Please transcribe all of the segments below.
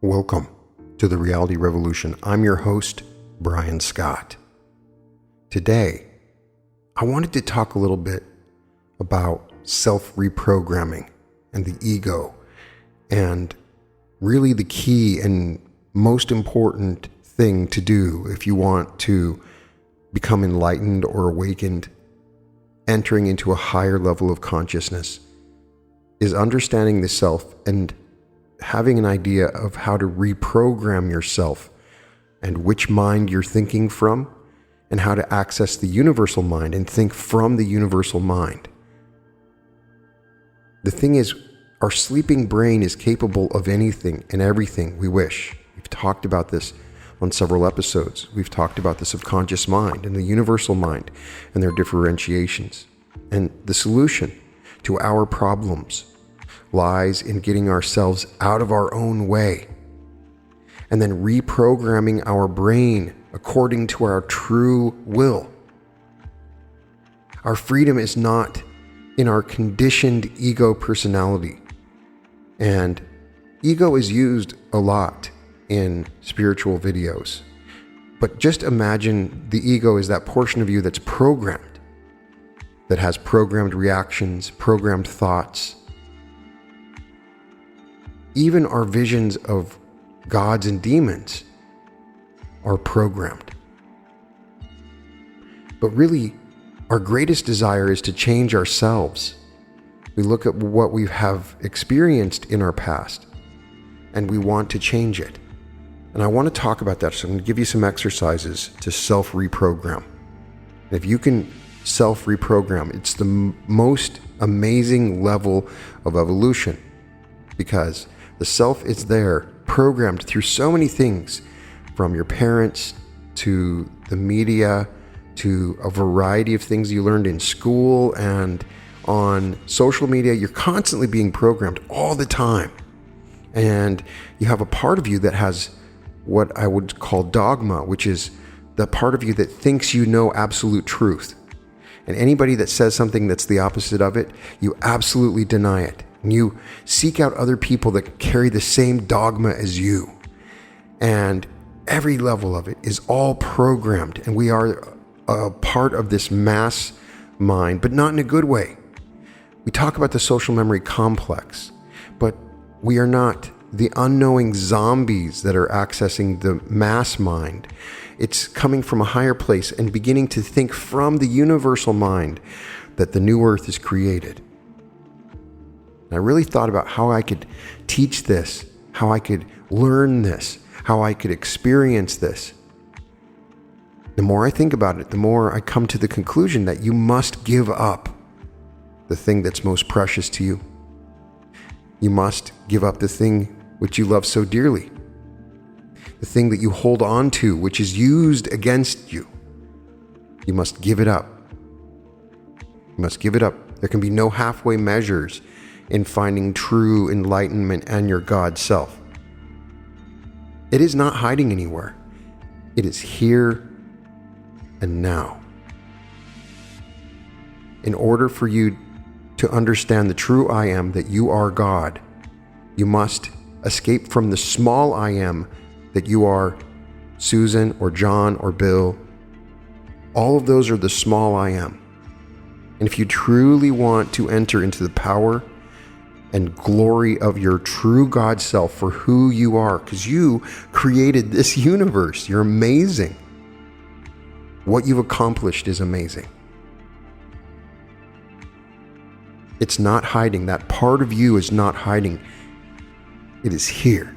Welcome to the Reality Revolution. I'm your host, Brian Scott. Today, I wanted to talk a little bit about self-reprogramming and the ego, and really the key and most important thing to do if you want to become enlightened or awakened, entering into a higher level of consciousness, is understanding the self and having an idea of how to reprogram yourself and which mind you're thinking from, and how to access the universal mind and think from the universal mind. The thing is, our sleeping brain is capable of anything and everything we wish. We've talked about this on several episodes. We've talked about the subconscious mind and the universal mind and their differentiations. And the solution to our problems lies in getting ourselves out of our own way and then reprogramming our brain according to our true will. Our freedom is not in our conditioned ego personality. And ego is used a lot in spiritual videos. But just imagine the ego is that portion of you that's programmed, that has programmed reactions, programmed thoughts. Even our visions of gods and demons are programmed. But really, our greatest desire is to change ourselves. We look at what we have experienced in our past, and we want to change it. And I want to talk about that, so I'm going to give you some exercises to self-reprogram. And if you can self-reprogram, it's the most amazing level of evolution, because the self is there, programmed through so many things, from your parents to the media to a variety of things you learned in school and on social media. You're constantly being programmed all the time. And you have a part of you that has what I would call dogma, which is the part of you that thinks you know absolute truth. And anybody that says something that's the opposite of it, you absolutely deny it. And you seek out other people that carry the same dogma as you. And every level of it is all programmed. And we are a part of this mass mind, but not in a good way. We talk about the social memory complex, but we are not the unknowing zombies that are accessing the mass mind. It's coming from a higher place and beginning to think from the universal mind that the new earth is created. And I really thought about how I could teach this, how I could learn this, how I could experience this. The more I think about it, the more I come to the conclusion that you must give up the thing that's most precious to you. You must give up the thing which you love so dearly, the thing that you hold on to, which is used against you. You must give it up. You must give it up. There can be no halfway measures in finding true enlightenment and your God self. It is not hiding anywhere. It is here and now. In order for you to understand the true I am, that you are God, you must escape from the small I am, that you are Susan or John or Bill. All of those are the small I am. And if you truly want to enter into the power and glory of your true God self for who you are, because you created this universe, you're amazing. What you've accomplished is amazing. It's not hiding. That part of you is not hiding. It is here.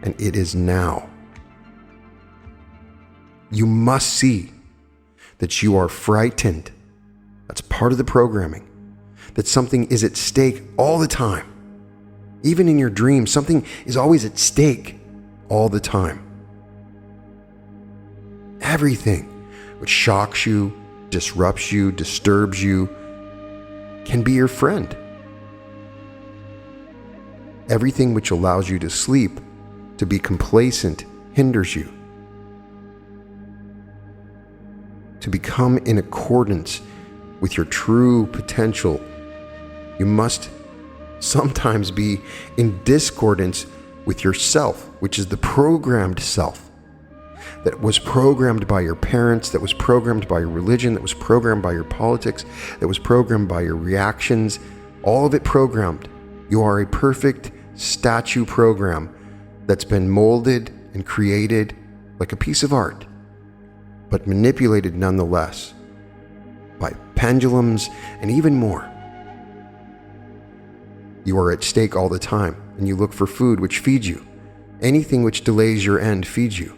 And it is now. You must see that you are frightened. That's part of the programming. That something is at stake all the time. Even in your dreams, something is always at stake all the time. Everything which shocks you, disrupts you, disturbs you, can be your friend. Everything which allows you to sleep, to be complacent, hinders you. To become in accordance with your true potential, you must sometimes be in discordance with yourself, which is the programmed self that was programmed by your parents, that was programmed by your religion, that was programmed by your politics, that was programmed by your reactions, all of it programmed. You are a perfect statue program that's been molded and created like a piece of art, but manipulated nonetheless by pendulums and even more. You are at stake all the time, and you look for food which feeds you. Anything which delays your end feeds you.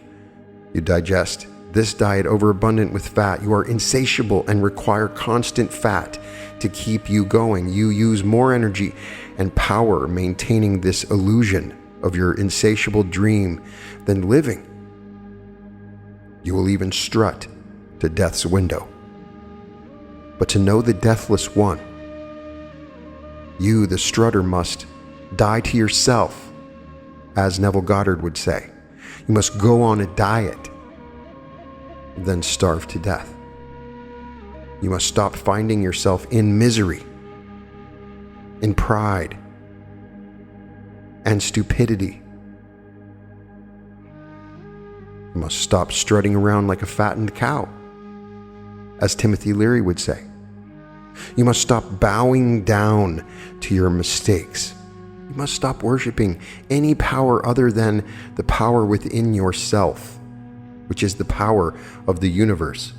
You digest this diet overabundant with fat. You are insatiable and require constant fat to keep you going. You use more energy and power maintaining this illusion of your insatiable dream than living. You will even strut to death's window. But to know the deathless one, you, the strutter, must die to yourself, as Neville Goddard would say. You must go on a diet, then starve to death. You must stop finding yourself in misery, in pride, and stupidity. You must stop strutting around like a fattened cow, as Timothy Leary would say. You must stop bowing down to your mistakes. You must stop worshiping any power other than the power within yourself, which is the power of the universe.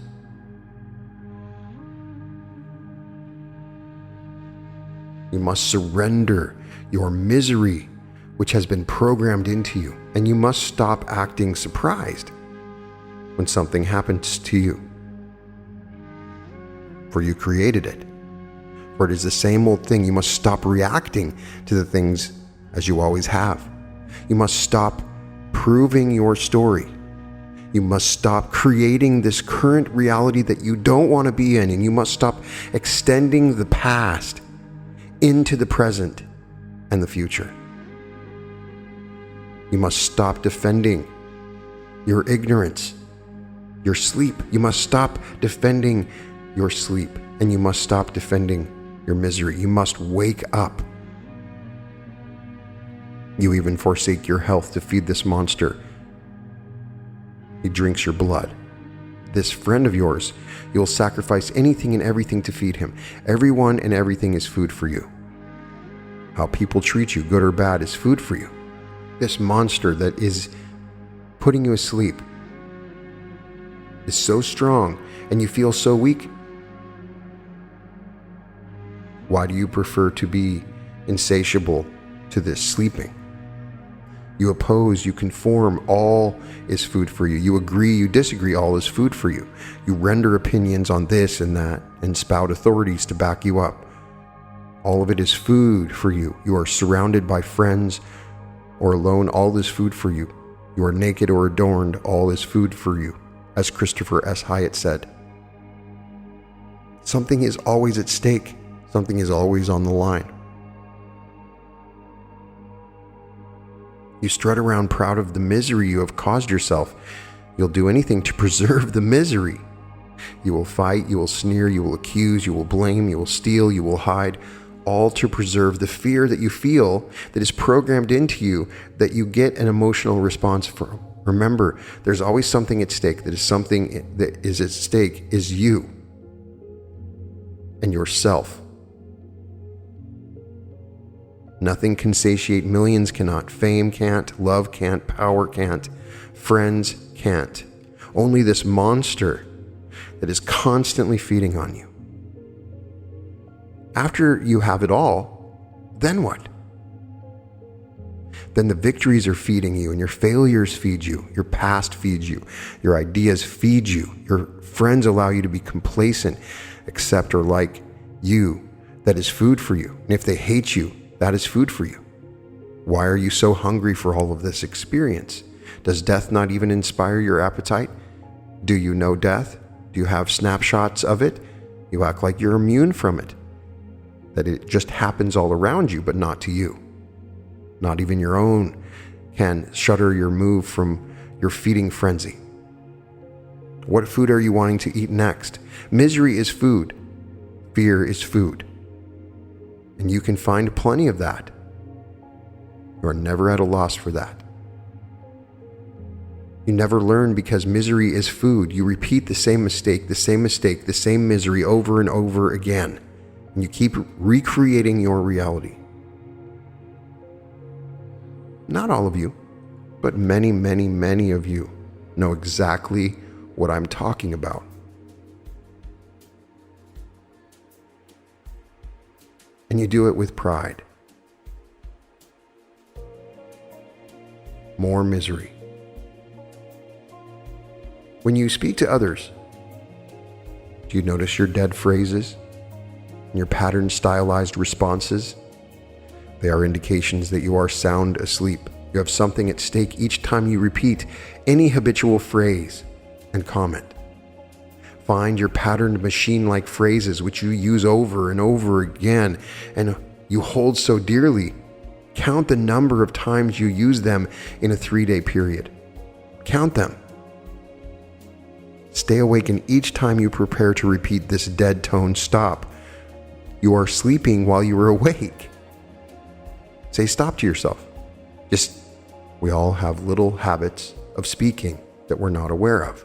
You must surrender your misery, which has been programmed into you, and you must stop acting surprised when something happens to you. For you created it. For it is the same old thing. You must stop reacting to the things as you always have. You must stop proving your story. You must stop creating this current reality that you don't want to be in, and you must stop extending the past into the present and the future. You must stop defending your ignorance, your sleep. You must stop defending your sleep, and you must stop defending your misery. You must wake up. You even forsake your health to feed this monster. He drinks your blood. This friend of yours, you'll sacrifice anything and everything to feed him. Everyone and everything is food for you. How people treat you, good or bad, is food for you. This monster that is putting you asleep is so strong, and you feel so weak. Why do you prefer to be insatiable to this sleeping? You oppose, you conform, all is food for you. You agree, you disagree, all is food for you. You render opinions on this and that and spout authorities to back you up. All of it is food for you. You are surrounded by friends or alone, all is food for you. You are naked or adorned, all is food for you, as Christopher S. Hyatt said. Something is always at stake. Something is always on the line. You strut around proud of the misery you have caused yourself. You'll do anything to preserve the misery. You will fight, you will sneer, you will accuse, you will blame, you will steal, you will hide, all to preserve the fear that you feel that is programmed into you that you get an emotional response from. Remember, there's always something at stake. That is something that is at stake is you and yourself. Nothing can satiate, millions cannot, fame can't, love can't, power can't, friends can't. Only this monster that is constantly feeding on you. After you have it all, then what? Then the victories are feeding you, and your failures feed you, your past feeds you, your ideas feed you, your friends allow you to be complacent, accept or like you. That is food for you. And if they hate you, that is food for you. Why are you so hungry for all of this experience? Does death not even inspire your appetite? Do you know death? Do you have snapshots of it? You act like you're immune from it. That it just happens all around you, but not to you. Not even your own can shudder your move from your feeding frenzy. What food are you wanting to eat next? Misery is food. Fear is food. And you can find plenty of that. You are never at a loss for that. You never learn because misery is food. You repeat the same mistake, the same misery over and over again. And you keep recreating your reality. Not all of you, but many, many, many of you know exactly what I'm talking about. And you do it with pride. More misery. When you speak to others, do you notice your dead phrases and your pattern stylized responses? They are indications that you are sound asleep. You have something at stake each time you repeat any habitual phrase and comment. Find your patterned machine-like phrases which you use over and over again and you hold so dearly. Count the number of times you use them in a 3-day period. Count them. Stay awakened each time you prepare to repeat this dead tone stop. You are sleeping while you are awake. Say stop to yourself. We all have little habits of speaking that we're not aware of.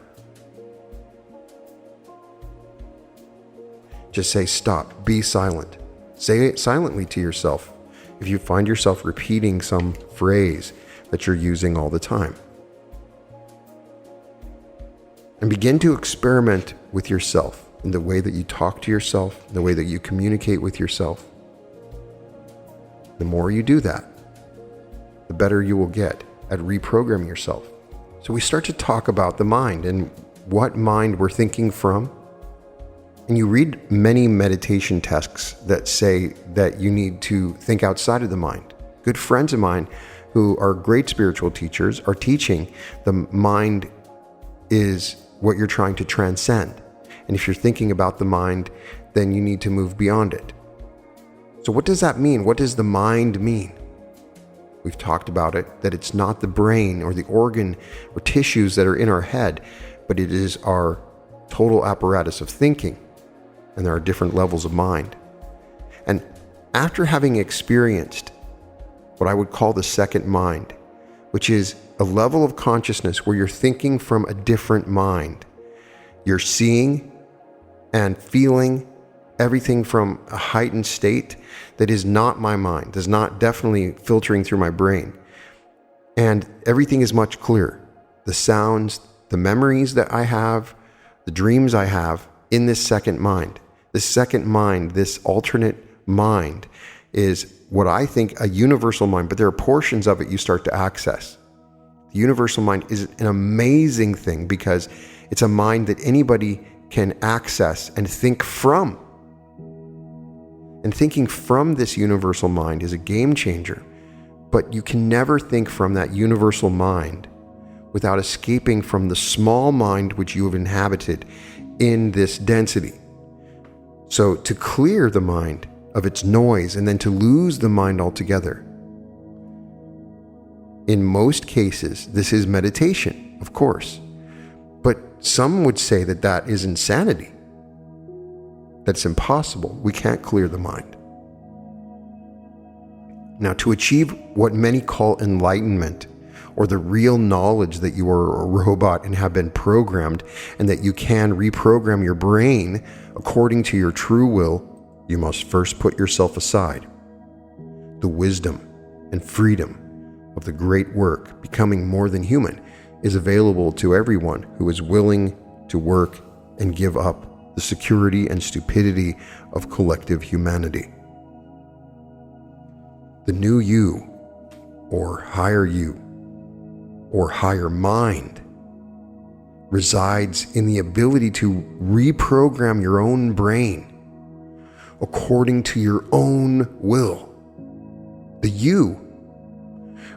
Just say stop, be silent. Say it silently to yourself if you find yourself repeating some phrase that you're using all the time. And begin to experiment with yourself in the way that you talk to yourself, the way that you communicate with yourself. The more you do that, the better you will get at reprogramming yourself. So we start to talk about the mind and what mind we're thinking from. And you read many meditation texts that say that you need to think outside of the mind. Good friends of mine who are great spiritual teachers are teaching the mind is what you're trying to transcend. And if you're thinking about the mind, then you need to move beyond it. So what does that mean? What does the mind mean? We've talked about it, that it's not the brain or the organ or tissues that are in our head, but it is our total apparatus of thinking. And there are different levels of mind. And after having experienced what I would call the second mind, which is a level of consciousness where you're thinking from a different mind, you're seeing and feeling everything from a heightened state that is not my mind, is not definitely filtering through my brain. And everything is much clearer. The sounds, the memories that I have, the dreams I have in this second mind. This second mind, this alternate mind, is what I think a universal mind, but there are portions of it you start to access. The universal mind is an amazing thing because it's a mind that anybody can access and think from. And thinking from this universal mind is a game changer, but you can never think from that universal mind without escaping from the small mind which you have inhabited in this density. So to clear the mind of its noise and then to lose the mind altogether. In most cases, this is meditation, of course, but some would say that that is insanity. That's impossible. We can't clear the mind. Now, to achieve what many call enlightenment, or the real knowledge that you are a robot and have been programmed, and that you can reprogram your brain according to your true will, you must first put yourself aside. The wisdom and freedom of the great work, Becoming More Than Human, is available to everyone who is willing to work and give up the security and stupidity of collective humanity. The new you, or higher you, or higher mind, resides in the ability to reprogram your own brain according to your own will. The you,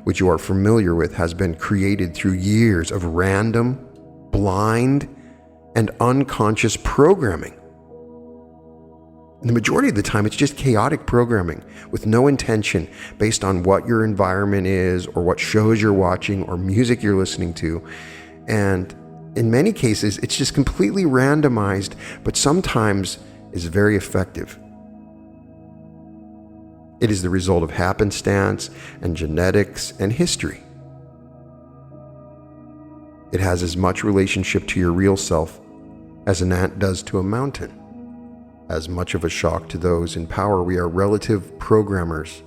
which you are familiar with, has been created through years of random, blind, and unconscious programming. And the majority of the time, it's just chaotic programming with no intention based on what your environment is or what shows you're watching or music you're listening to. And in many cases, it's just completely randomized, but sometimes is very effective. It is the result of happenstance and genetics and history. It has as much relationship to your real self as an ant does to a mountain. As much of a shock to those in power, we are relative programmers.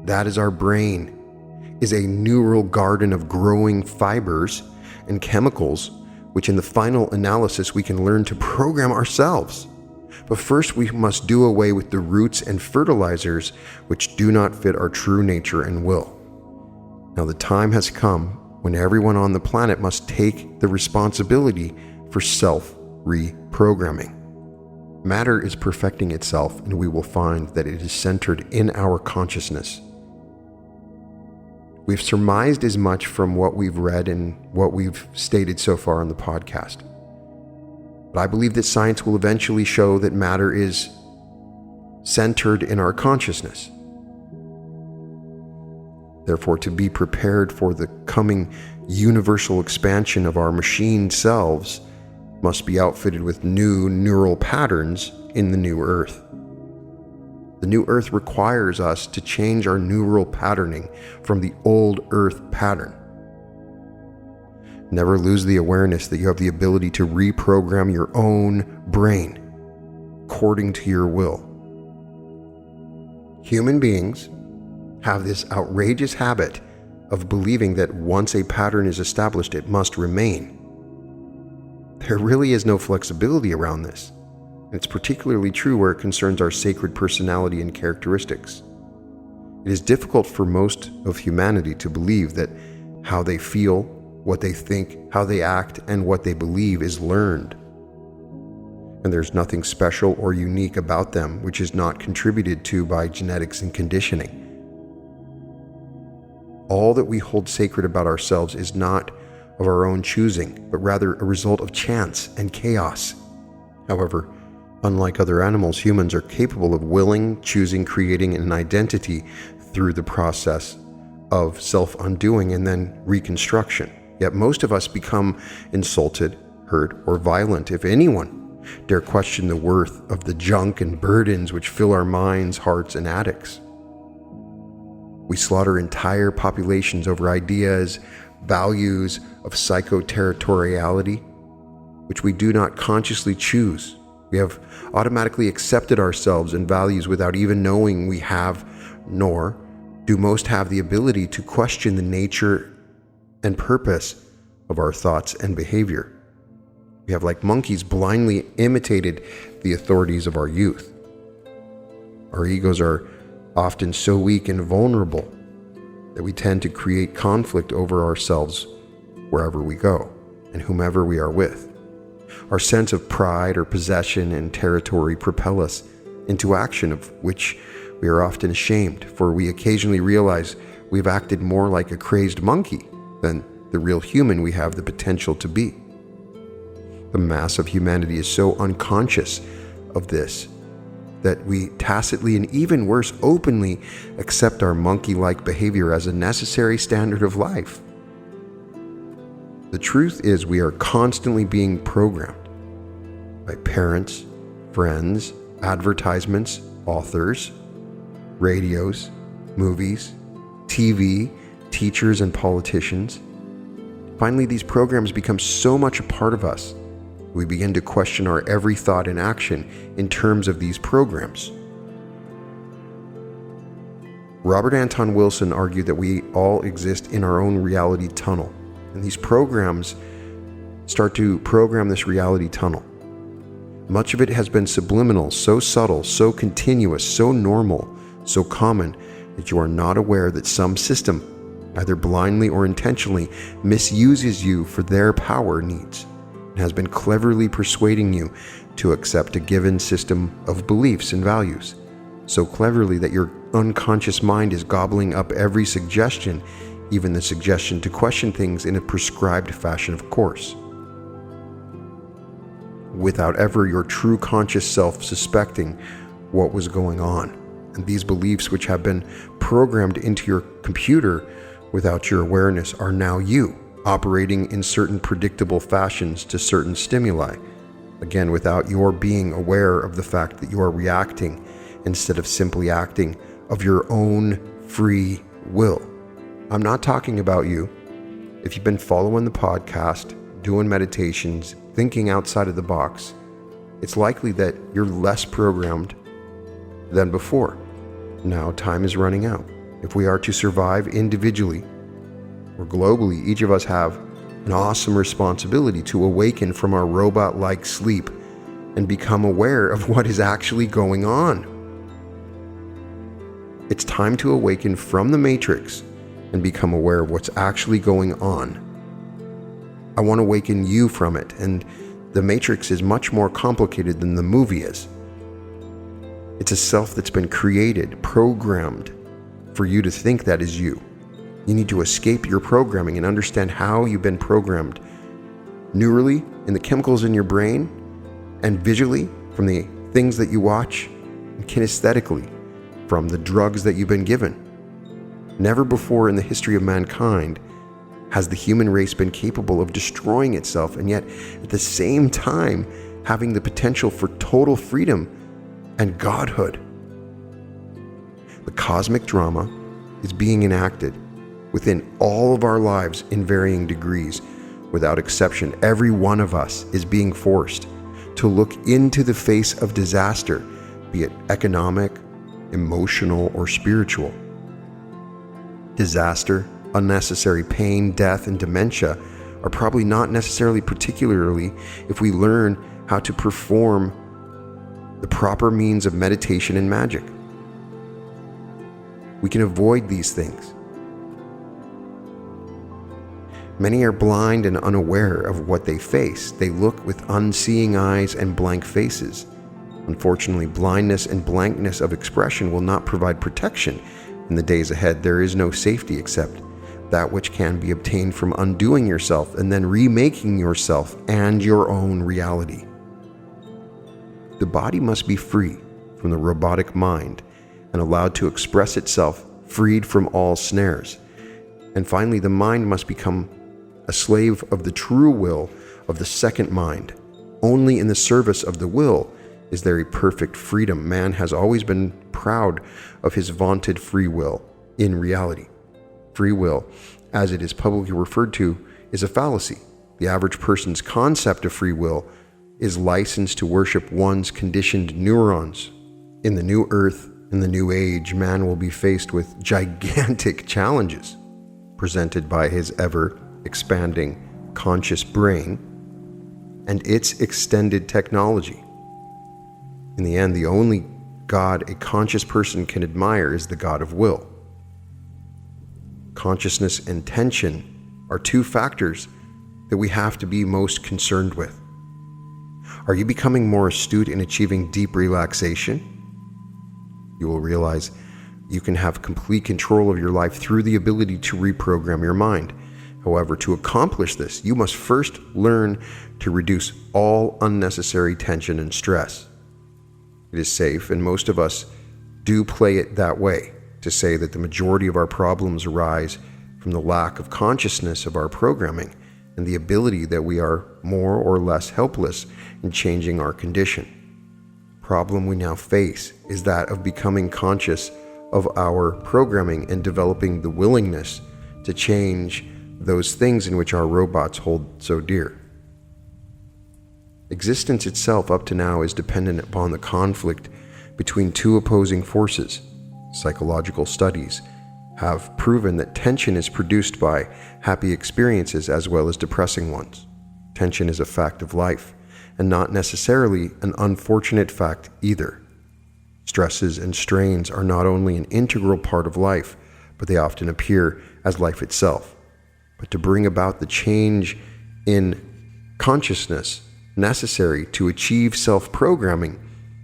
That is our brain, is a neural garden of growing fibers and chemicals, which in the final analysis we can learn to program ourselves. But first we must do away with the roots and fertilizers which do not fit our true nature and will. Now the time has come when everyone on the planet must take the responsibility for self-reprogramming. Matter is perfecting itself, and we will find that it is centered in our consciousness. We've surmised as much from what we've read and what we've stated so far on the podcast. But I believe that science will eventually show that matter is centered in our consciousness. Therefore, to be prepared for the coming universal expansion of our machine selves must be outfitted with new neural patterns in the new Earth. The new Earth requires us to change our neural patterning from the old Earth pattern. Never lose the awareness that you have the ability to reprogram your own brain according to your will. Human beings have this outrageous habit of believing that once a pattern is established, it must remain. There really is no flexibility around this. It's particularly true where it concerns our sacred personality and characteristics. It is difficult for most of humanity to believe that how they feel, what they think, how they act, and what they believe is learned. And there's nothing special or unique about them which is not contributed to by genetics and conditioning. All that we hold sacred about ourselves is not of our own choosing, but rather a result of chance and chaos. However, unlike other animals, humans are capable of willing, choosing, creating an identity through the process of self-undoing and then reconstruction. Yet most of us become insulted, hurt, or violent if anyone dare question the worth of the junk and burdens which fill our minds, hearts, and attics. We slaughter entire populations over ideas, values of psychoterritoriality, which we do not consciously choose. We have automatically accepted ourselves and values without even knowing we have, nor do most have the ability to question the nature and purpose of our thoughts and behavior. We have, like monkeys, blindly imitated the authorities of our youth. Our egos are often so weak and vulnerable that we tend to create conflict over ourselves wherever we go and whomever we are with. Our sense of pride or possession and territory propel us into action of which we are often ashamed, for we occasionally realize we've acted more like a crazed monkey than the real human we have the potential to be. The mass of humanity is so unconscious of this that we tacitly and even worse, openly accept our monkey-like behavior as a necessary standard of life. The truth is we are constantly being programmed by parents, friends, advertisements, authors, radios, movies, TV, teachers, and politicians. Finally, these programs become so much a part of us, we begin to question our every thought and action in terms of these programs. Robert Anton Wilson argued that we all exist in our own reality tunnel, and these programs start to program this reality tunnel. Much of it has been subliminal, so subtle, so continuous, so normal, so common that you are not aware that some system, either blindly or intentionally, misuses you for their power needs, and has been cleverly persuading you to accept a given system of beliefs and values, so cleverly that your unconscious mind is gobbling up every suggestion, even the suggestion to question things in a prescribed fashion, of course, without ever your true conscious self suspecting what was going on. And these beliefs, which have been programmed into your computer without your awareness, are now you, operating in certain predictable fashions to certain stimuli, again without your being aware of the fact that you are reacting instead of simply acting of your own free will. I'm not talking about you. If you've been following the podcast, doing meditations, thinking outside of the box, it's likely that you're less programmed than before. Now time is running out. If we are to survive individually or globally, each of us have an awesome responsibility to awaken from our robot-like sleep and become aware of what is actually going on. It's time to awaken from the matrix and become aware of what's actually going on. I want to awaken you from it, and the matrix is much more complicated than the movie is. It's a self that's been created, programmed for you to think that is you. You need to escape your programming and understand how you've been programmed neurally in the chemicals in your brain, and visually from the things that you watch, and kinesthetically from the drugs that you've been given. Never before in the history of mankind has the human race been capable of destroying itself, and yet at the same time having the potential for total freedom and godhood. The cosmic drama is being enacted within all of our lives in varying degrees. Without exception, every one of us is being forced to look into the face of disaster, be it economic, emotional, or spiritual. Disaster, unnecessary pain, death, and dementia are probably not necessarily, particularly if we learn how to perform the proper means of meditation and magic. We can avoid these things. Many are blind and unaware of what they face. They look with unseeing eyes and blank faces. Unfortunately, blindness and blankness of expression will not provide protection in the days ahead. There is no safety except that which can be obtained from undoing yourself and then remaking yourself and your own reality. The body must be free from the robotic mind and allowed to express itself, freed from all snares. And finally, the mind must become a slave of the true will of the second mind. Only in the service of the will is there a perfect freedom. Man has always been proud of his vaunted free will. In reality, free will, as it is publicly referred to, is a fallacy. The average person's concept of free will is licensed to worship one's conditioned neurons. In the new earth, in the new age, man will be faced with gigantic challenges presented by his ever-expanding conscious brain and its extended technology. In the end, the only God a conscious person can admire is the God of will. Consciousness and tension are two factors that we have to be most concerned with. Are you becoming more astute in achieving deep relaxation? You will realize you can have complete control of your life through the ability to reprogram your mind. However, to accomplish this, you must first learn to reduce all unnecessary tension and stress. It is safe, and most of us do play it that way, to say that the majority of our problems arise from the lack of consciousness of our programming and the ability that we are more or less helpless in changing our condition. The problem we now face is that of becoming conscious of our programming and developing the willingness to change those things in which our robots hold so dear. Existence itself up to now is dependent upon the conflict between two opposing forces. Psychological studies have proven that tension is produced by happy experiences as well as depressing ones. Tension is a fact of life, and not necessarily an unfortunate fact either. Stresses and strains are not only an integral part of life, but they often appear as life itself. But to bring about the change in consciousness necessary to achieve self-programming,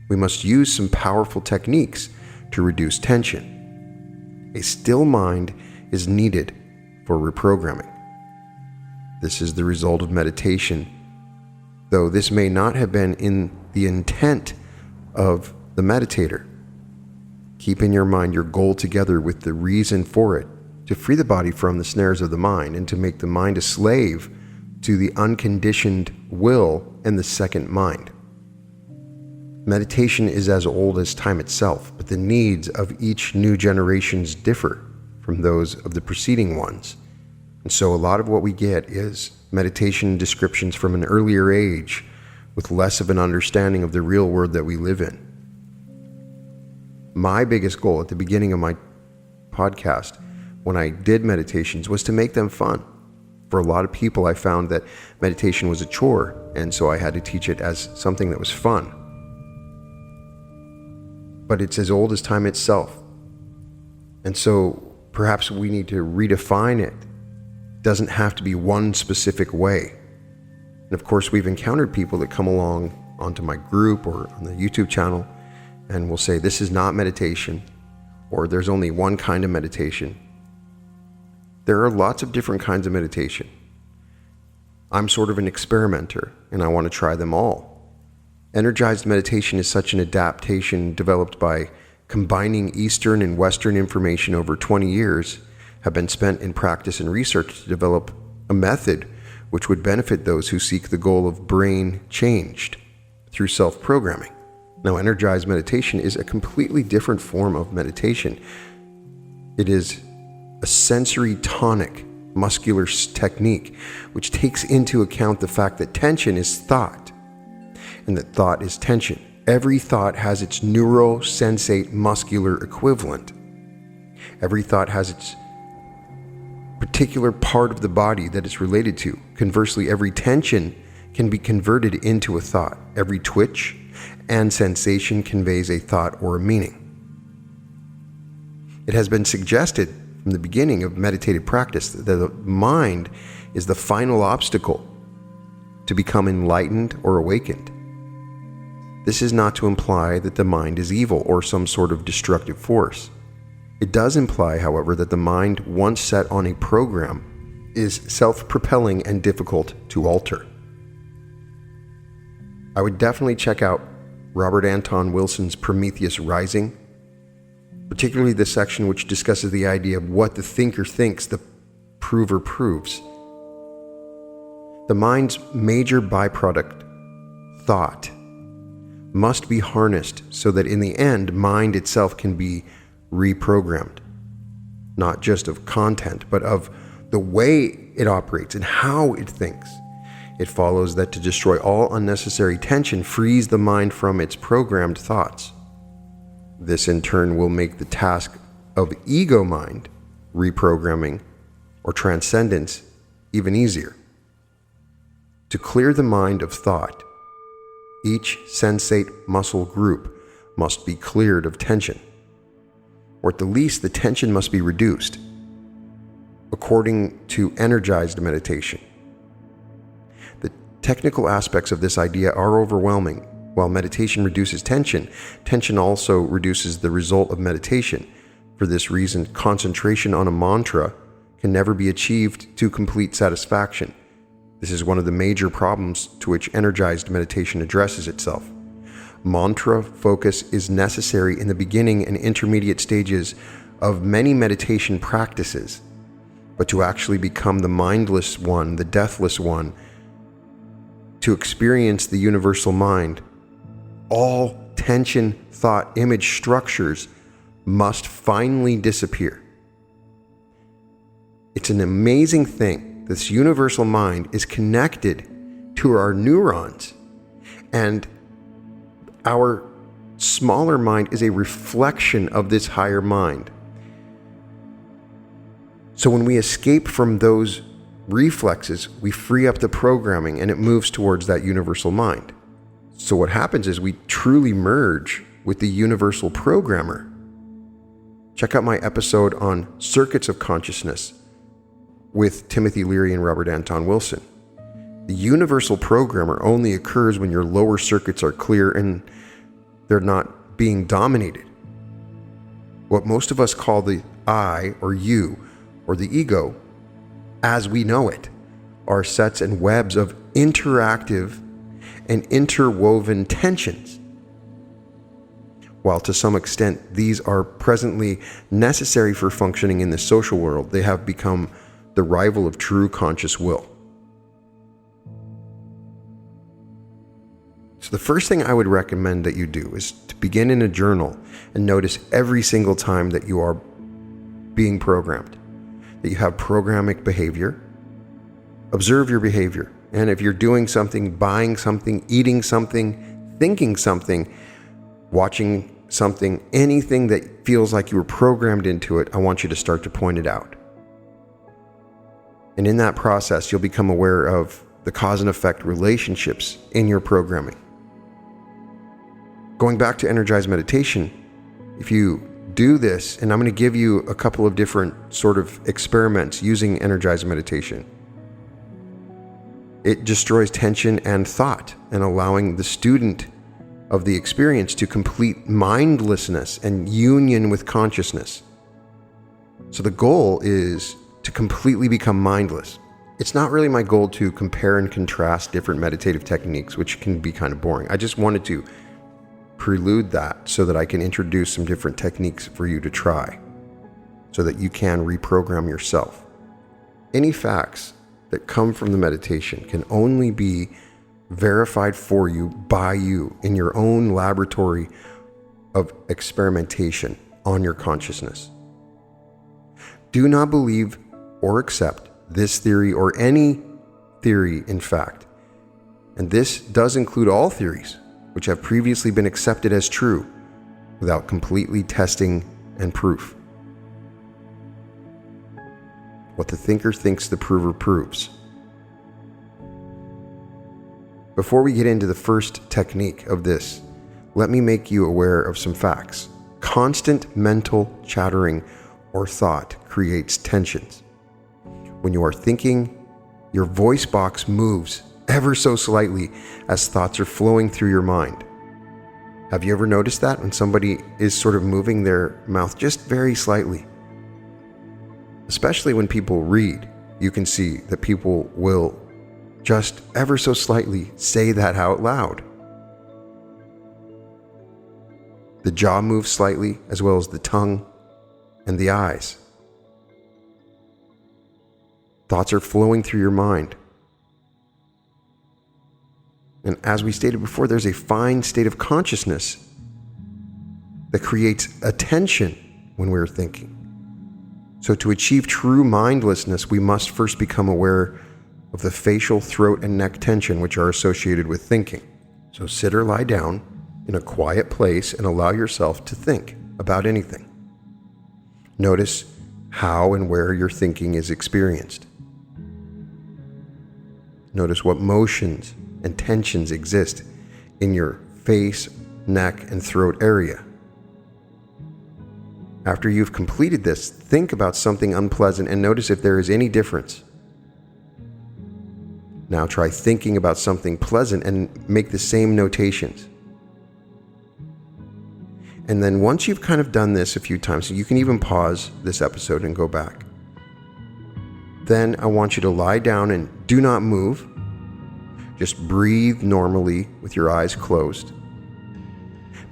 we must use some powerful techniques to reduce tension. A still mind is needed for reprogramming. This is the result of meditation, though this may not have been in the intent of the meditator. Keep in your mind your goal together with the reason for it, to free the body from the snares of the mind and to make the mind a slave to the unconditioned will and the second mind. Meditation is as old as time itself, but the needs of each new generations differ from those of the preceding ones. And so a lot of what we get is meditation descriptions from an earlier age with less of an understanding of the real world that we live in. My biggest goal at the beginning of my podcast, when I did meditations, was to make them fun. For a lot of people, I found that meditation was a chore, and so I had to teach it as something that was fun. But it's as old as time itself. And so perhaps we need to redefine it. It doesn't have to be one specific way. And of course, we've encountered people that come along onto my group or on the YouTube channel and will say, this is not meditation, or there's only one kind of meditation. There are lots of different kinds of meditation. I'm sort of an experimenter, and I want to try them all. Energized meditation is such an adaptation developed by combining Eastern and Western information over 20 years, have been spent in practice and research to develop a method which would benefit those who seek the goal of brain changed through self-programming. Now, energized meditation is a completely different form of meditation. It is a sensory tonic muscular technique which takes into account the fact that tension is thought and that thought is tension. Every thought has its neurosensate muscular equivalent. Every thought has its particular part of the body that it's related to. Conversely, every tension can be converted into a thought. Every twitch and sensation conveys a thought or a meaning. It has been suggested from the beginning of meditative practice that the mind is the final obstacle to become enlightened or awakened. This is not to imply that the mind is evil or some sort of destructive force. It does imply, however, that the mind, once set on a program, is self-propelling and difficult to alter. I would definitely check out Robert Anton Wilson's Prometheus Rising, particularly the section which discusses the idea of what the thinker thinks the prover proves. The mind's major byproduct, thought, must be harnessed so that in the end, mind itself can be reprogrammed, not just of content, but of the way it operates and how it thinks. It follows that to destroy all unnecessary tension frees the mind from its programmed thoughts. This in turn will make the task of ego mind, reprogramming, or transcendence even easier. To clear the mind of thought, each sensate muscle group must be cleared of tension, or at the least the tension must be reduced, according to energized meditation. The technical aspects of this idea are overwhelming. While meditation reduces tension, tension also reduces the result of meditation. For this reason, concentration on a mantra can never be achieved to complete satisfaction. This is one of the major problems to which energized meditation addresses itself. Mantra focus is necessary in the beginning and intermediate stages of many meditation practices, but to actually become the mindless one, the deathless one, to experience the universal mind, all tension, thought, image structures must finally disappear. It's an amazing thing. This universal mind is connected to our neurons, and our smaller mind is a reflection of this higher mind. So when we escape from those reflexes, we free up the programming and it moves towards that universal mind. So what happens is we truly merge with the universal programmer. Check out my episode on circuits of consciousness with Timothy Leary and Robert Anton Wilson. The universal programmer only occurs when your lower circuits are clear and they're not being dominated. What most of us call the I or you or the ego, as we know it, are sets and webs of interactive and interwoven tensions. While to some extent these are presently necessary for functioning in the social world, they have become the rival of true conscious will. So the first thing I would recommend that you do is to begin in a journal and notice every single time that you are being programmed, that you have programmatic behavior. Observe your behavior. And if you're doing something, buying something, eating something, thinking something, watching something, anything that feels like you were programmed into it, I want you to start to point it out. And in that process, you'll become aware of the cause and effect relationships in your programming. Going back to energized meditation, if you do this, and I'm going to give you a couple of different sort of experiments using energized meditation. It destroys tension and thought, and allowing the student of the experience to complete mindlessness and union with consciousness. So the goal is to completely become mindless. It's not really my goal to compare and contrast different meditative techniques, which can be kind of boring. I just wanted to prelude that so that I can introduce some different techniques for you to try so that you can reprogram yourself. Any facts that come from the meditation can only be verified for you by you in your own laboratory of experimentation on your consciousness. Do not believe or accept this theory or any theory, in fact. And this does include all theories which have previously been accepted as true without completely testing and proof. What the thinker thinks, the prover proves. Before we get into the first technique of this, let me make you aware of some facts. Constant mental chattering or thought creates tensions. When you are thinking, your voice box moves ever so slightly as thoughts are flowing through your mind. Have you ever noticed that when somebody is sort of moving their mouth just very slightly? Especially when people read, you can see that people will just ever so slightly say that out loud. The jaw moves slightly, as well as the tongue and the eyes. Thoughts are flowing through your mind. And as we stated before, there's a fine state of consciousness that creates attention when we're thinking. So to achieve true mindlessness, we must first become aware of the facial, throat, and neck tension which are associated with thinking. So sit or lie down in a quiet place and allow yourself to think about anything. Notice how and where your thinking is experienced. Notice what motions and tensions exist in your face, neck, and throat area. After you've completed this, think about something unpleasant and notice if there is any difference. Now try thinking about something pleasant and make the same notations. And then once you've kind of done this a few times, you can even pause this episode and go back. Then I want you to lie down and do not move. Just breathe normally with your eyes closed.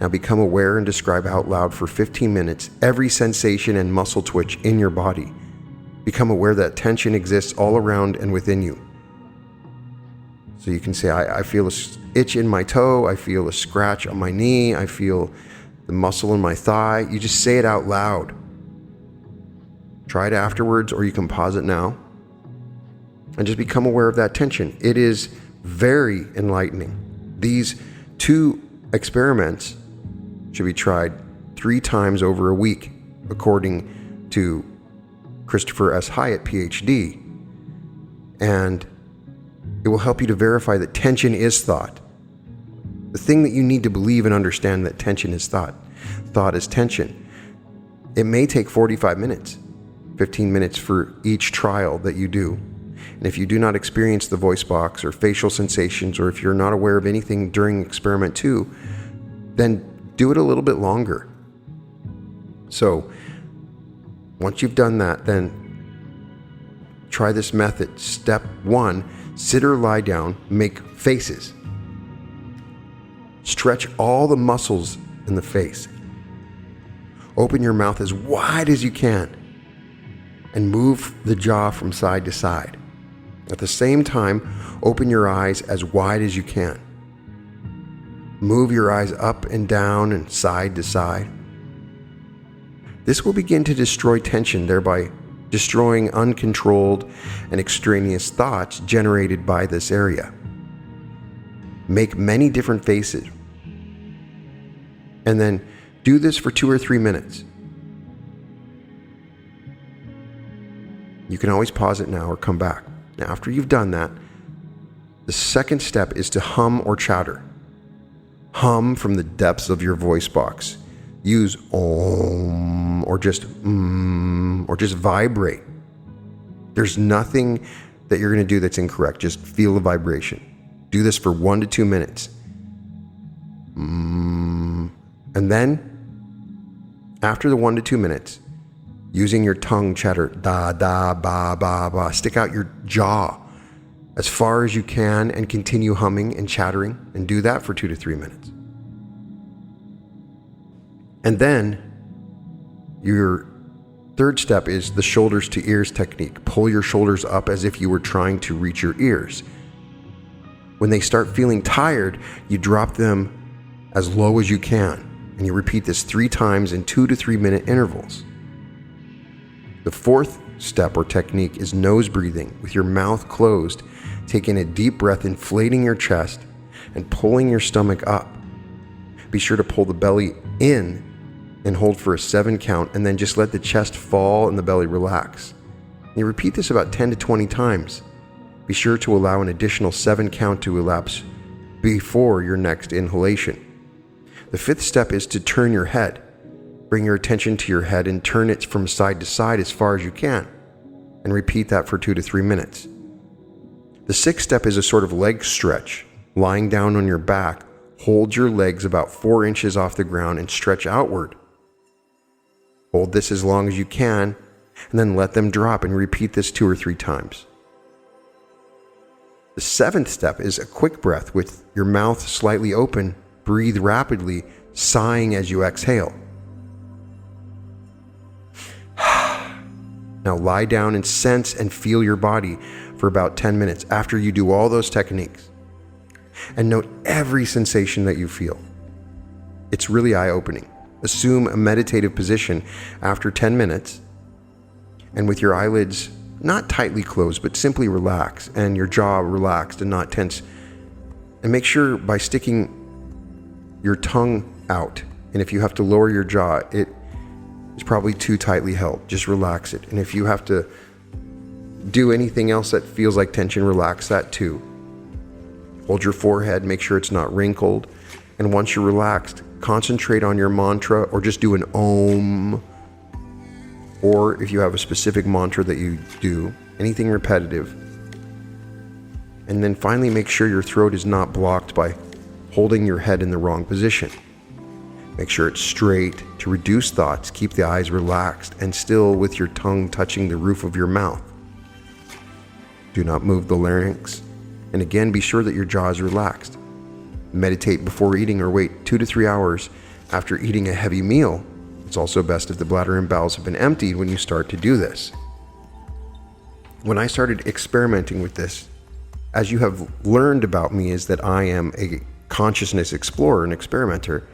Now become aware and describe out loud for 15 minutes every sensation and muscle twitch in your body. Become aware that tension exists all around and within you. So you can say, I feel an itch in my toe, I feel a scratch on my knee, I feel the muscle in my thigh. You just say it out loud. Try it afterwards, or you can pause it now. And just become aware of that tension. It is very enlightening. These 2 experiments should be tried 3 times over a week, according to Christopher S. Hyatt, PhD. And it will help you to verify that tension is thought. The thing that you need to believe and understand that tension is thought. Thought is tension. It may take 45 minutes, 15 minutes for each trial that you do. And if you do not experience the voice box or facial sensations, or if you're not aware of anything during experiment 2, then do it a little bit longer. So once you've done that, then try this method. Step 1, sit or lie down, make faces. Stretch all the muscles in the face. Open your mouth as wide as you can and move the jaw from side to side. At the same time, open your eyes as wide as you can. Move your eyes up and down and side to side. This will begin to destroy tension, thereby destroying uncontrolled and extraneous thoughts generated by this area. Make many different faces. And then do this for 2 or 3 minutes. You can always pause it now or come back. Now, after you've done that, the second step is to hum or chatter. Hum from the depths of your voice box. Use om or just or just vibrate. There's nothing that you're going to do that's incorrect. Just feel the vibration. Do this for 1 to 2 minutes. And then, after the 1 to 2 minutes, using your tongue, chatter, da, da, ba, ba, ba. Stick out your jaw as far as you can and continue humming and chattering, and do that for 2 to 3 minutes. And then, your third step is the shoulders to ears technique. Pull your shoulders up as if you were trying to reach your ears. When they start feeling tired, you drop them as low as you can, and you repeat this 3 times in 2 to 3 minute intervals. The fourth step or technique is nose breathing with your mouth closed, taking a deep breath, inflating your chest and pulling your stomach up. Be sure to pull the belly in and hold for a 7 count, and then just let the chest fall and the belly relax. You repeat this about 10 to 20 times. Be sure to allow an additional 7 count to elapse before your next inhalation. The fifth step is to turn your head. Bring your attention to your head and turn it from side to side as far as you can, and repeat that for 2 to 3 minutes. The sixth step is a sort of leg stretch. Lying down on your back, hold your legs about 4 inches off the ground and stretch outward. Hold this as long as you can, and then let them drop, and repeat this 2 or 3 times. The seventh step is a quick breath with your mouth slightly open. Breathe rapidly, sighing as you exhale. Now lie down and sense and feel your body for about 10 minutes after you do all those techniques. And note every sensation that you feel. It's really eye-opening. Assume a meditative position after 10 minutes, and with your eyelids not tightly closed, but simply relax, and your jaw relaxed and not tense. And make sure by sticking your tongue out, and if you have to lower your jaw, it is probably too tightly held. Just relax it. And if you have to do anything else that feels like tension, relax that too. Hold your forehead, make sure it's not wrinkled. And once you're relaxed, concentrate on your mantra, or just do an om. Or if you have a specific mantra that you do, anything repetitive. And then finally make sure your throat is not blocked by holding your head in the wrong position. Make sure it's straight. To reduce thoughts, keep the eyes relaxed and still with your tongue touching the roof of your mouth. Do not move the larynx. And again, be sure that your jaw is relaxed. Meditate before eating, or wait 2 to 3 hours after eating a heavy meal. It's also best if the bladder and bowels have been emptied when you start to do this. When I started experimenting with this, as you have learned about me, is that I am a consciousness explorer and experimenter.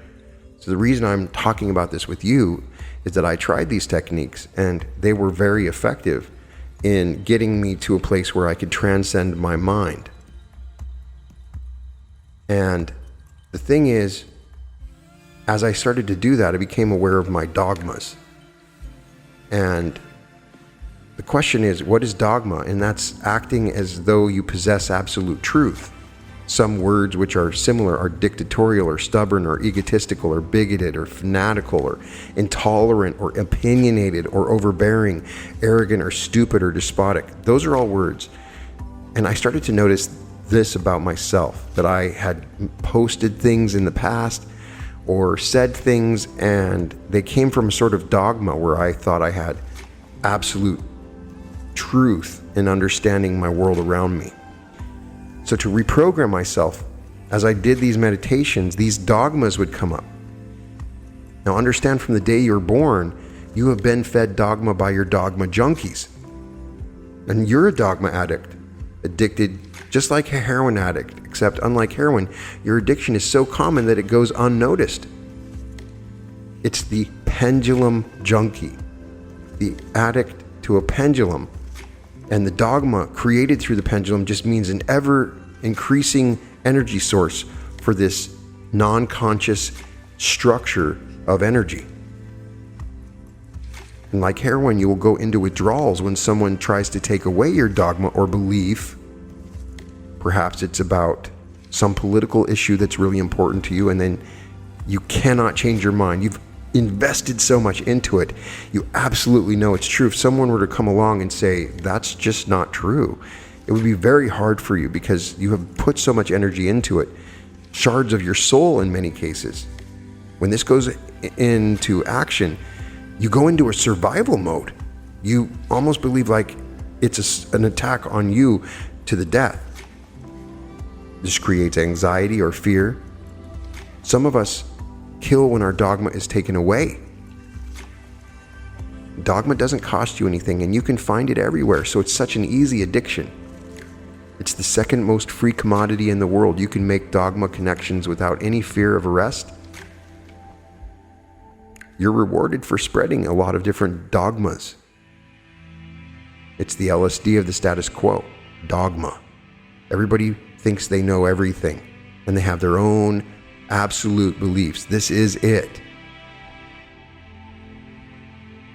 So the reason I'm talking about this with you is that I tried these techniques, and they were very effective in getting me to a place where I could transcend my mind. And the thing is, as I started to do that, I became aware of my dogmas. And the question is, what is dogma? And that's acting as though you possess absolute truth. Some words which are similar are dictatorial or stubborn or egotistical or bigoted or fanatical or intolerant or opinionated or overbearing, arrogant or stupid or despotic. Those are all words. And I started to notice this about myself, that I had posted things in the past or said things, and they came from a sort of dogma where I thought I had absolute truth in understanding my world around me. So to reprogram myself, as I did these meditations, these dogmas would come up. Now understand, from the day you're born, you have been fed dogma by your dogma junkies. And you're a dogma addict, addicted just like a heroin addict, except unlike heroin, your addiction is so common that it goes unnoticed. It's the pendulum junkie, the addict to a pendulum. And the dogma created through the pendulum just means an ever increasing energy source for this non-conscious structure of energy. And like heroin, you will go into withdrawals when someone tries to take away your dogma or belief. Perhaps it's about some political issue that's really important to you, and then you cannot change your mind. You've invested so much into it. You absolutely know it's true. If someone were to come along and say, that's just not true, it would be very hard for you because you have put so much energy into it. Shards of your soul in many cases. When this goes into action, you go into a survival mode. You almost believe like it's an attack on you to the death. This creates anxiety or fear. Some of us kill when our dogma is taken away. Dogma doesn't cost you anything, and you can find it everywhere, so it's such an easy addiction. It's the second most free commodity in the world. You can make dogma connections without any fear of arrest. You're rewarded for spreading a lot of different dogmas. It's the LSD of the status quo, dogma. Everybody thinks they know everything, and they have their own absolute beliefs. This is it.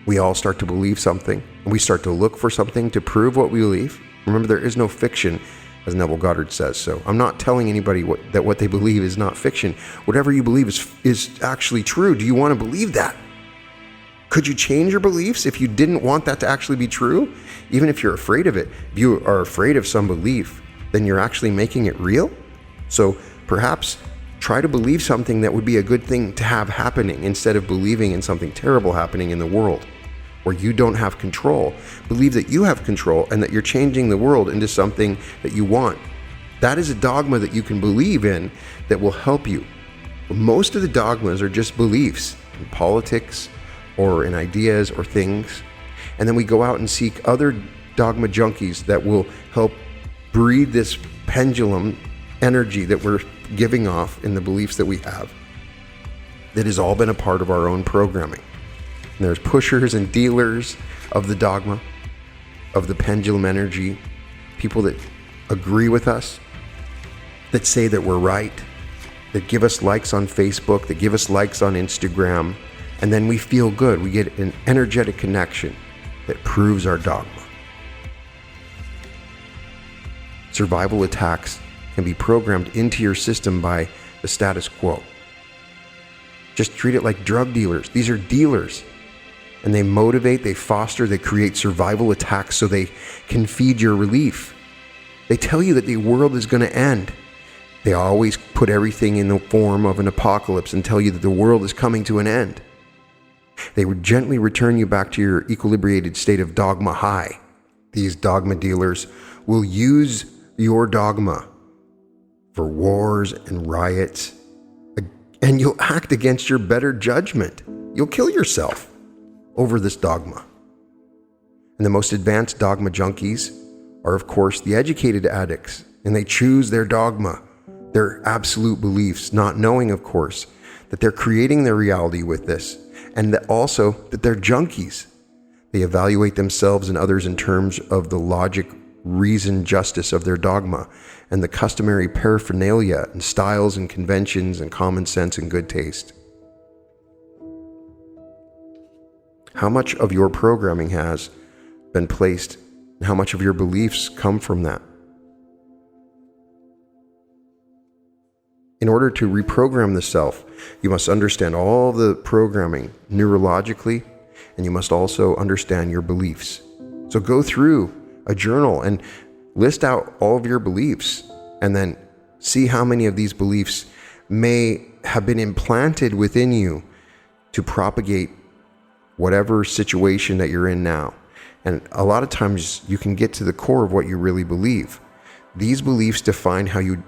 We all start to believe something, and we start to look for something to prove what we believe. Remember, there is no fiction, as Neville Goddard says. So I'm not telling anybody that what they believe is not fiction. Whatever you believe is actually true. Do you want to believe that? Could you change your beliefs if you didn't want that to actually be true? Even if you're afraid of it, if you are afraid of some belief, then you're actually making it real. So perhaps try to believe something that would be a good thing to have happening instead of believing in something terrible happening in the world where you don't have control. Believe that you have control and that you're changing the world into something that you want. That is a dogma that you can believe in that will help you. Most of the dogmas are just beliefs in politics or in ideas or things. And then we go out and seek other dogma junkies that will help breed this pendulum energy that we're giving off in the beliefs that we have. That has all been a part of our own programming. And there's pushers and dealers of the dogma, of the pendulum energy, people that agree with us, that say that we're right, that give us likes on Facebook, that give us likes on Instagram, and then we feel good. We get an energetic connection that proves our dogma. Survival attacks can be programmed into your system by the status quo. Just treat it like drug dealers. These are dealers. And they motivate, they foster, they create survival attacks so they can feed your relief. They tell you that the world is going to end. They always put everything in the form of an apocalypse and tell you that the world is coming to an end. They would gently return you back to your equilibrated state of dogma high. These dogma dealers will use your dogma for wars and riots, and you'll act against your better judgment. You'll kill yourself over this dogma. And the most advanced dogma junkies are, of course, the educated addicts, and they choose their dogma, their absolute beliefs, not knowing, of course, that they're creating their reality with this, and that also that they're junkies. They evaluate themselves and others in terms of the logic, reason, justice of their dogma, and the customary paraphernalia and styles and conventions and common sense and good taste. How much of your programming has been placed, and how much of your beliefs come from that? In order to reprogram the self, you must understand all the programming neurologically, and you must also understand your beliefs. So go through a journal and list out all of your beliefs, and then see how many of these beliefs may have been implanted within you to propagate whatever situation that you're in now. And a lot of times you can get to the core of what you really believe. These beliefs define how you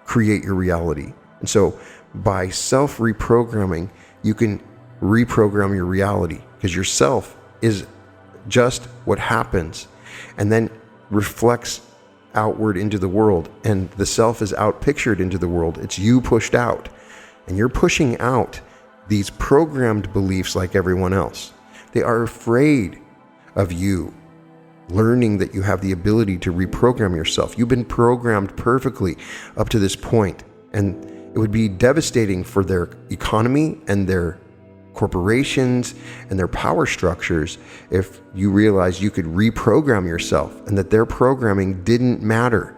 create your reality. And so by self-reprogramming, you can reprogram your reality, because your self is just what happens and then reflects outward into the world, and the self is outpictured into the world. It's you pushed out, and you're pushing out these programmed beliefs like everyone else. They are afraid of you learning that you have the ability to reprogram yourself. You've been programmed perfectly up to this point, and it would be devastating for their economy and their corporations and their power structures if you realize you could reprogram yourself and that their programming didn't matter.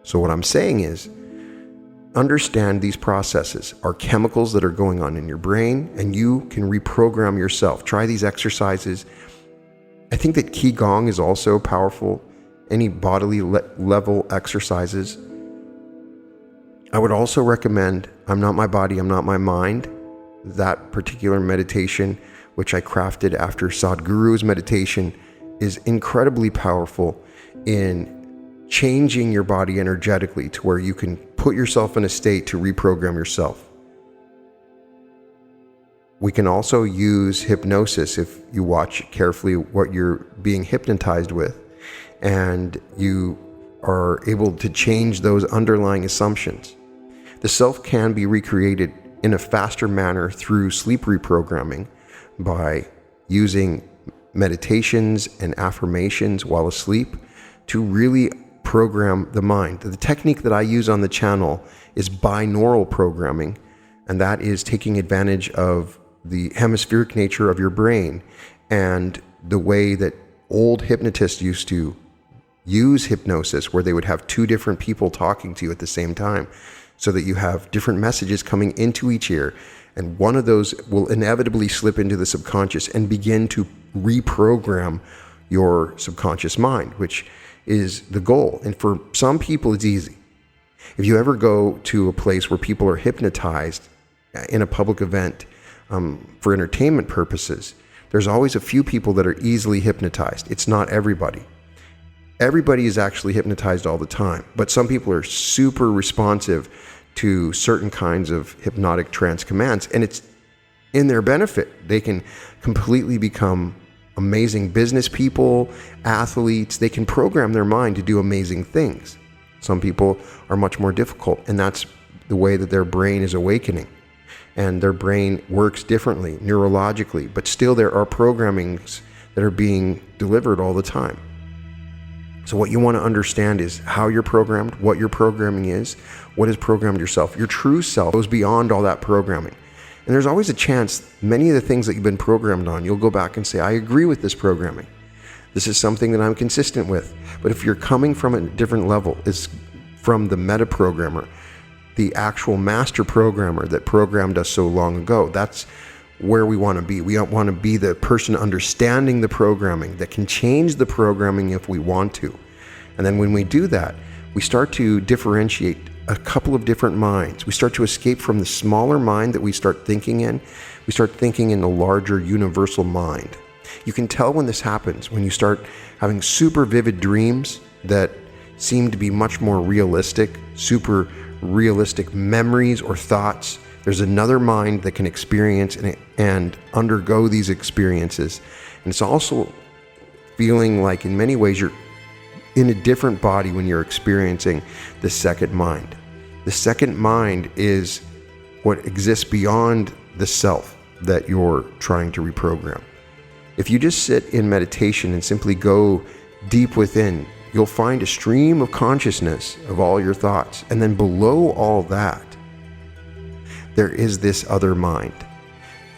So what I'm saying is, understand these processes are chemicals that are going on in your brain, and you can reprogram yourself. Try these exercises. I think that Qigong is also powerful. Any bodily level exercises. I would also recommend I'm Not My Body, I'm Not My Mind. That particular meditation, which I crafted after Sadhguru's meditation, is incredibly powerful in changing your body energetically to where you can put yourself in a state to reprogram yourself. We can also use hypnosis if you watch carefully what you're being hypnotized with, and you are able to change those underlying assumptions. The self can be recreated in a faster manner through sleep reprogramming by using meditations and affirmations while asleep to really program the mind. The technique that I use on the channel is binaural programming, and that is taking advantage of the hemispheric nature of your brain and the way that old hypnotists used to use hypnosis, where they would have two different people talking to you at the same time, so that you have different messages coming into each ear, and one of those will inevitably slip into the subconscious and begin to reprogram your subconscious mind, which is the goal. And for some people, it's easy. If you ever go to a place where people are hypnotized in a public event for entertainment purposes, there's always a few people that are easily hypnotized. It's not everybody. Everybody is actually hypnotized all the time, but some people are super responsive to certain kinds of hypnotic trance commands, and it's in their benefit. They can completely become amazing business people, athletes. They can program their mind to do amazing things. Some people are much more difficult, and that's the way that their brain is awakening, and their brain works differently neurologically, but still there are programmings that are being delivered all the time. So what you want to understand is how you're programmed, what your programming is, what has programmed yourself. Your true self goes beyond all that programming. And there's always a chance many of the things that you've been programmed on, you'll go back and say, I agree with this programming. This is something that I'm consistent with. But if you're coming from a different level, it's from the meta-programmer, the actual master programmer that programmed us so long ago. That's where we want to be. We want to be the person understanding the programming that can change the programming if we want to. And then when we do that, we start to differentiate a couple of different minds. We start to escape from the smaller mind that we start thinking in. We start thinking in the larger universal mind. You can tell when this happens, when you start having super vivid dreams that seem to be much more realistic, super realistic memories or thoughts. There's another mind that can experience and undergo these experiences. And it's also feeling like in many ways you're in a different body when you're experiencing the second mind. The second mind is what exists beyond the self that you're trying to reprogram. If you just sit in meditation and simply go deep within, you'll find a stream of consciousness of all your thoughts. And then below all that, there is this other mind.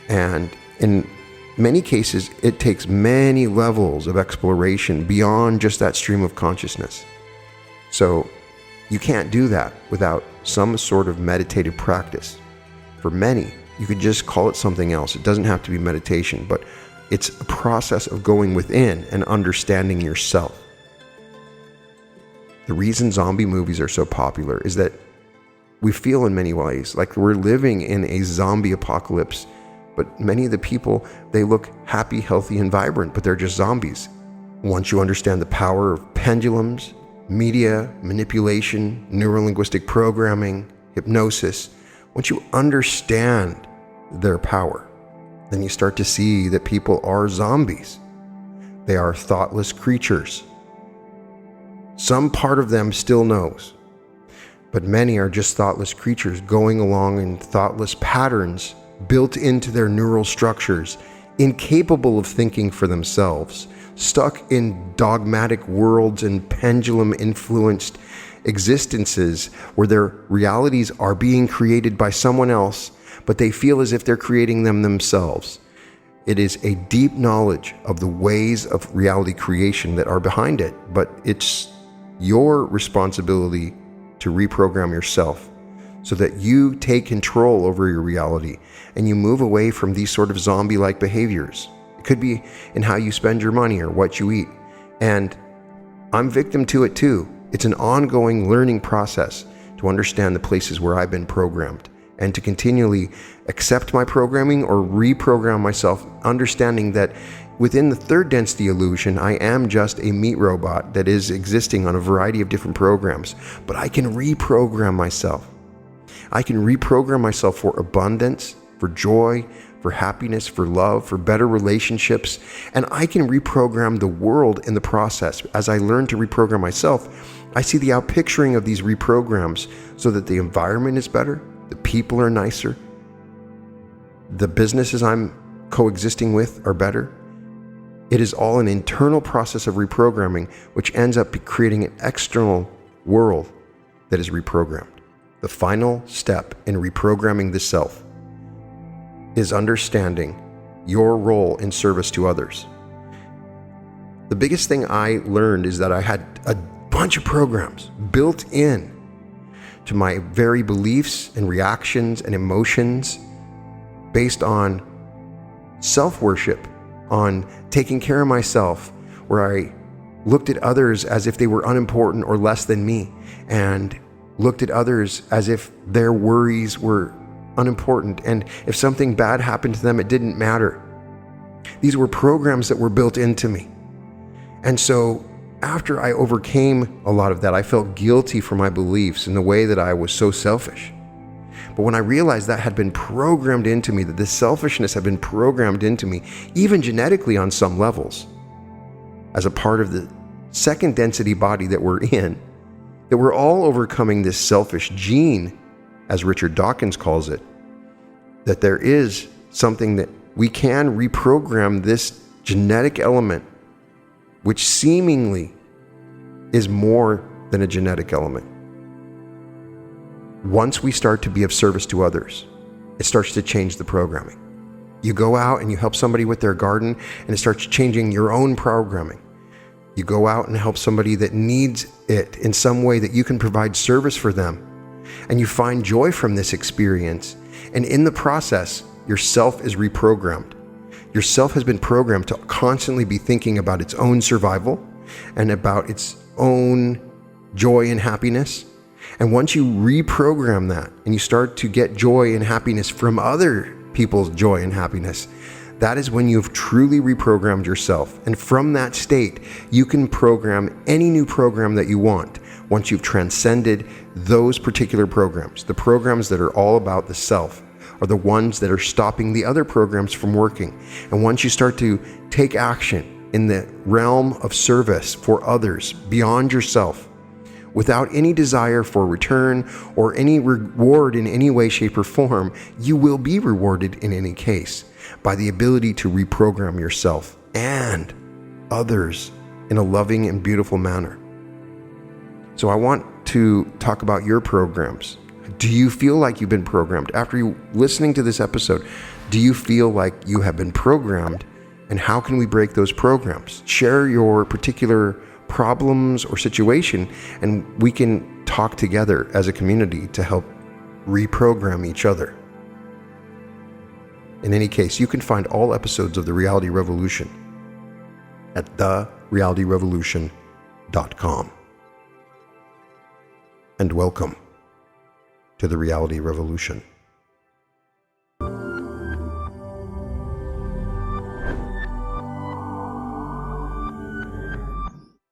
And in many cases, it takes many levels of exploration beyond just that stream of consciousness. So you can't do that without some sort of meditative practice. For many, you could just call it something else. It doesn't have to be meditation, but it's a process of going within and understanding yourself. The reason zombie movies are so popular is that we feel in many ways like we're living in a zombie apocalypse, but many of the people, they look happy, healthy, and vibrant, but they're just zombies. Once you understand the power of pendulums, media, manipulation, neurolinguistic programming, hypnosis, once you understand their power, then you start to see that people are zombies. They are thoughtless creatures. Some part of them still knows. But many are just thoughtless creatures going along in thoughtless patterns built into their neural structures, incapable of thinking for themselves, stuck in dogmatic worlds and pendulum-influenced existences where their realities are being created by someone else, but they feel as if they're creating them themselves. It is a deep knowledge of the ways of reality creation that are behind it, but it's your responsibility to reprogram yourself so that you take control over your reality and you move away from these sort of zombie-like behaviors. It could be in how you spend your money or what you eat. And I'm victim to it too. It's an ongoing learning process to understand the places where I've been programmed and to continually accept my programming or reprogram myself, understanding that within the third density illusion, I am just a meat robot that is existing on a variety of different programs, but I can reprogram myself. I can reprogram myself for abundance, for joy, for happiness, for love, for better relationships, and I can reprogram the world in the process. As I learn to reprogram myself, I see the outpicturing of these reprograms so that the environment is better, the people are nicer, the businesses I'm coexisting with are better. It is all an internal process of reprogramming, which ends up creating an external world that is reprogrammed. The final step in reprogramming the self is understanding your role in service to others. The biggest thing I learned is that I had a bunch of programs built in to my very beliefs and reactions and emotions based on self-worship, on taking care of myself, where I looked at others as if they were unimportant or less than me, and looked at others as if their worries were unimportant, and if something bad happened to them, it didn't matter. These were programs that were built into me. And so after I overcame a lot of that, I felt guilty for my beliefs and the way that I was so selfish. But when I realized that had been programmed into me, that this selfishness had been programmed into me, even genetically on some levels, as a part of the second density body that we're in, that we're all overcoming this selfish gene, as Richard Dawkins calls it, that there is something that we can reprogram this genetic element, which seemingly is more than a genetic element. Once we start to be of service to others, it starts to change the programming. You go out and you help somebody with their garden, and it starts changing your own programming. You go out and help somebody that needs it in some way that you can provide service for them, and you find joy from this experience. And in the process, your self is reprogrammed. Your self has been programmed to constantly be thinking about its own survival and about its own joy and happiness. And once you reprogram that and you start to get joy and happiness from other people's joy and happiness, that is when you've truly reprogrammed yourself. And from that state, you can program any new program that you want once you've transcended those particular programs. The programs that are all about the self are the ones that are stopping the other programs from working. And once you start to take action in the realm of service for others beyond yourself, without any desire for return or any reward in any way, shape, or form, you will be rewarded in any case by the ability to reprogram yourself and others in a loving and beautiful manner. So I want to talk about your programs. Do you feel like you've been programmed? After you listening to this episode, do you feel like you have been programmed? And how can we break those programs? Share your particular problems or situation, and we can talk together as a community to help reprogram each other. In any case, you can find all episodes of The Reality Revolution at therealityrevolution.com. And welcome to The Reality Revolution.